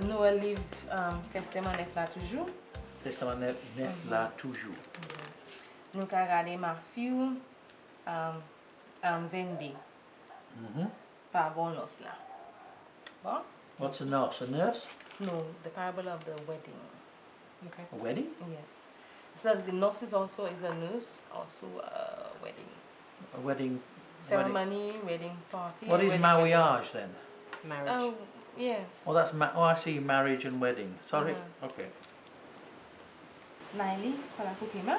nous livre testament neuf là toujours. Testament neuf là toujours. Nous avons regardé ma fille vendée. Pawabòl-la. Bon? What's a nurse? A nurse? No, the parable of the wedding. Okay. A wedding? Yes. So the nurse is also a nurse, also a wedding. A wedding Ceremony, wedding party. What is mariage then? Marriage. Oh, yes. Oh, that's I see, marriage and wedding. Sorry. Okay. Naili, kwa la kutima.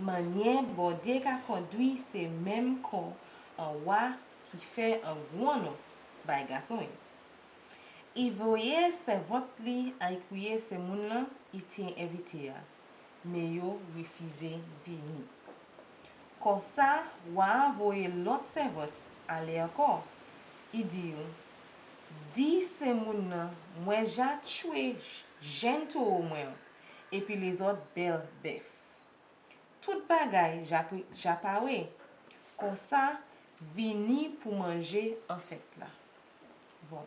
Manière bordée qu'a conduit c'est même qu'on un roi qui fait un grand noce by garçon. Il voyait ses votes li à écouiller ces moun là, il était invité mais yo refusé venir. Comme ça, roi voyait l'autre servante aller encore. Il dit dis ces moun là, moi j'ai tué gento au moins et puis les autres belles bœuf. Tout bagay j'apparais. Comme ça, vini pour manger en fête là. Bon,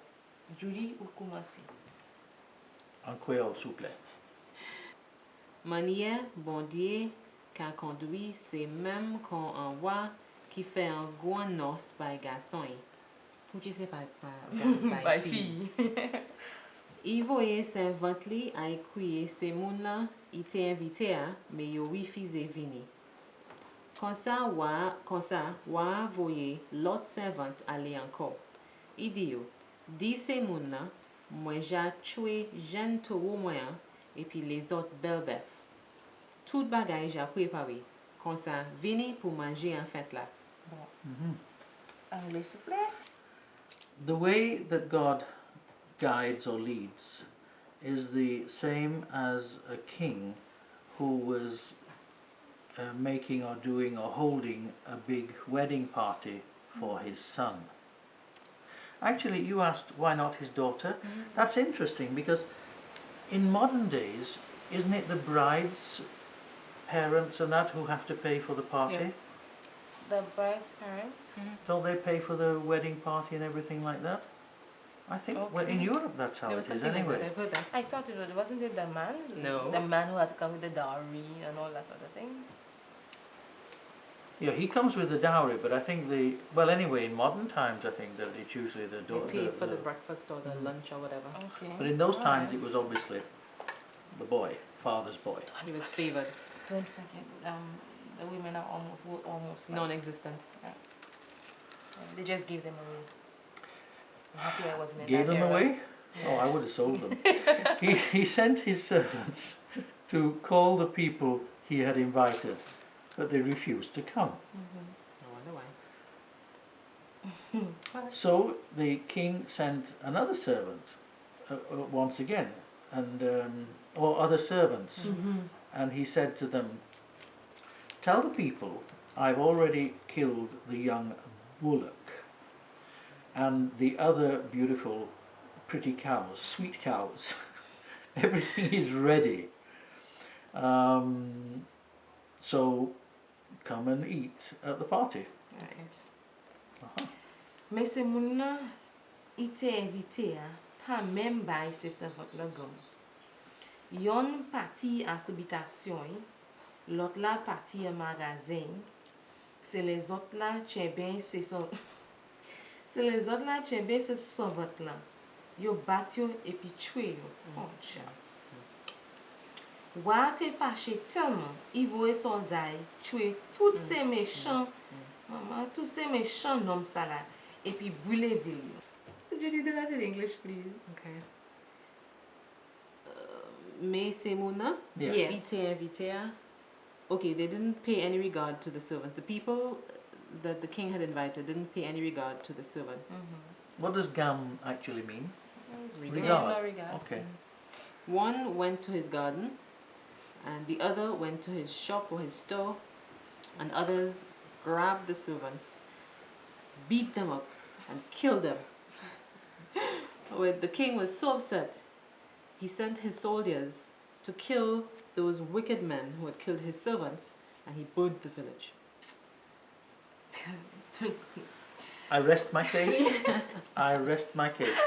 Julie, ou commencer? En créole, s'il vous plaît. Manière, bon Dieu, qu'a conduit, c'est même quand un roi qui fait un grand noce par garçon. Pour tu sais par fille. Il voyait ses ventes à écrire ces moun là, il était invité mais il refusé venir. Comme ça, roi voyait l'autre servante aller encore. Il dit dis ces moun là, moi j'ai tué jeune taureau moyen et puis les autres belles bœufs. Tout bagage j'ai préparé. Comme ça, venez pour manger en fête là. Anglais, s'il vous plaît. The way that God guides or leads is the same as a king who was making or doing or holding a big wedding party for his son. Actually, you asked why not his daughter. That's interesting because in modern days, isn't it the bride's parents and that who have to pay for the party? Yeah. The bride's parents? Don't they pay for the wedding party and everything like that? I think well, in Europe that's how it is anyway. I thought it wasn't it the man? No. The man who had to come with the dowry and all that sort of thing? Yeah, he comes with the dowry, but I think anyway, in modern times I think that it's usually the daughter. They pay for the breakfast or the lunch or whatever. Okay. But in those times it was obviously the boy, father's boy. He was favored. Don't forget, the women are almost like, Non-existent. Yeah. They just gave them away. I'm happy I wasn't in Gave that them era. away? Oh, I would have sold them. he sent his servants to call the people he had invited, but they refused to come. I wonder why. So the king sent another servant once again, and or other servants, and he said to them, tell the people I've already killed the young bullock and the other beautiful pretty cows, sweet cows. Everything is ready. So come and eat at the party. Right. Mais ces moun-là, ils étaient invités, pas même by ces servantes là gomme. Yon parti à habitation, l'autre là parti à magasin. C'est les autres là tchèbé c'est son c'est les autres là tchèbé c'est servantes là. Yo bat yo et puis tué yo. Oh chat. Roi t'es fâché tellement, il voyait soldats tuer tous ces méchants, maman, tous ces méchants hommes ça là, et puis brûler ville. Could you do that in English, please? Okay. Mais ces moun-là, Yes. ils étaient invités. Okay, they didn't pay any regard to the servants. The people that the king had invited didn't pay any regard to the servants. What does gam actually mean? Regard. Okay. One went to his garden, and the other went to his shop or his store, and others grabbed the servants, beat them up, and killed them. When the king was so upset, he sent his soldiers to kill those wicked men who had killed his servants, and he burnt the village. I rest my case. I rest my case.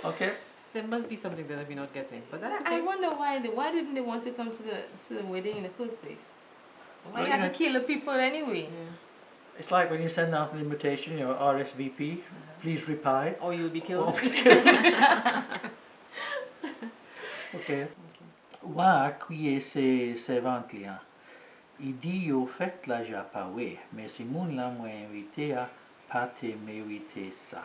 Okay. There must be something that we're not getting, but that's okay. I wonder why didn't they want to come to the wedding in the first place? Why Well, you have to kill the people anyway? Yeah. It's like when you send out an invitation, RSVP, please reply. Or you'll be killed. Okay. Wa qui se servant lian. I di yo fait la japawe, mais si moun la mwen invité a pate mérité ça.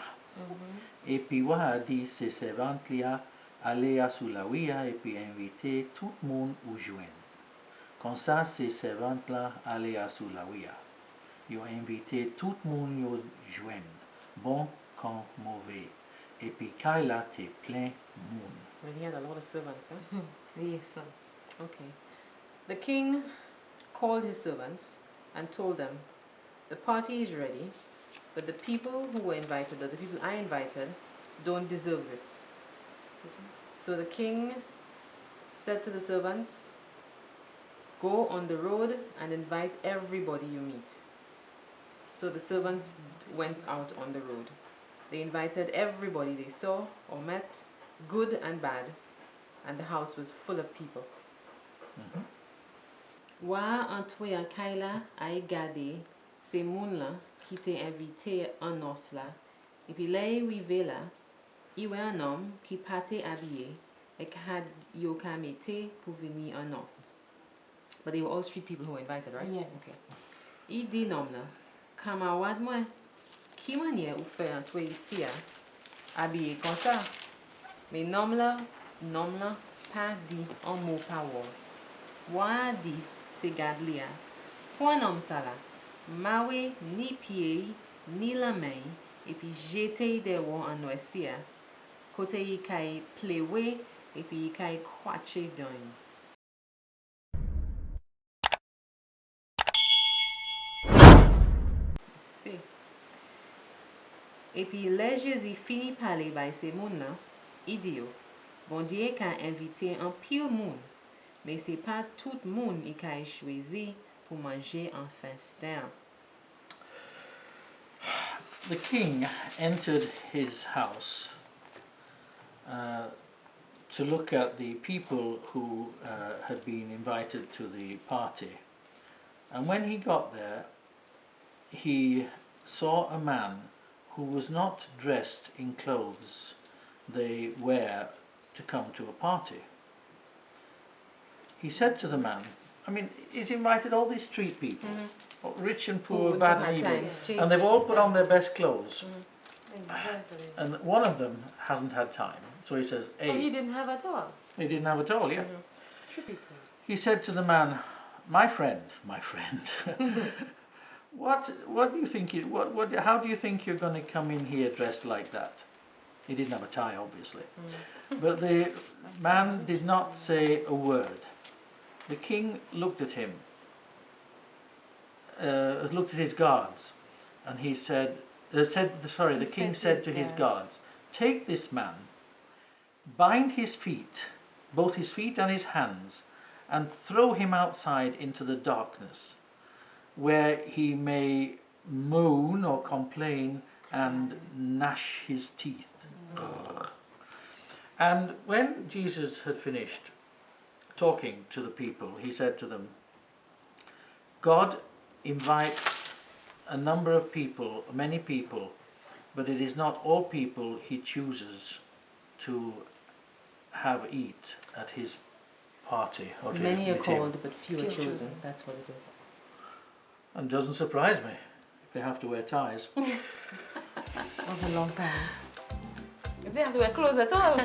Et puis wa di se servant lia aller à sous la wia et puis inviter tout le monde au joindre. Comme ça, se servant là aller à sous la wia. Yo invité tout le monde yo joindre, bon comme mauvais. Et puis Kaila te plein monde. Well, he had a lot of servants, huh? Yes, sir. Okay. The king called his servants and told them, the party is ready, but the people who were invited, or the people I invited, don't deserve this. So the king said to the servants, go on the road and invite everybody you meet. So the servants went out on the road. They invited everybody they saw or met, good and bad, and the house was full of people. Wa antwe an Kaila ay gade se moun la ki te invite an nos la. E pi le rive la, iwe an om ki pate abye e had yo ka mete pou vini an nos. But they were all street people who were invited, right? Yes. Okay. I di nom la, kamawad mwen, ki manye ou fe antwe isi a abye kon sa? Me nom la pa di an mou pawol. Wa di se gad lia. Pon nom sa la, mawe ni pied ni la main, et puis jete de wo an noisia. Kote yi kay plewe, et puis yi kay kwache don. Si. Et puis le Jésus fini parler by se moun la, i di yo, bon Dieu ka invité un pile moun, mais c'est pas tout moun i ka choisi pour manger un festin. The king entered his house to look at the people who had been invited to the party. And when he got there, he saw a man who was not dressed in clothes they wear to come to a party. He said to the man, I mean, he's invited all these street people, rich and poor, bad and evil, and they've all put on their best clothes. Exactly. And one of them hasn't had time, so he says, hey. Oh, he didn't have at all. He didn't have at all, yeah. Street people. He said to the man, my friend, what do you think, how do you think you're going to come in here dressed like that? He didn't have a tie, obviously. But the man did not say a word. The king looked at him, looked at his guards, and he said, the king said to his guards, take this man, bind his feet, both his feet and his hands, and throw him outside into the darkness, where he may moan or complain and gnash his teeth. And when Jesus had finished talking to the people, he said to them, God invites a number of people, many people, but it is not all people he chooses to have eat at his party. Or Many are called, but few are chosen. That's what it is. And doesn't surprise me if they have to wear ties. Of the long pants. If they have to wear clothes at all.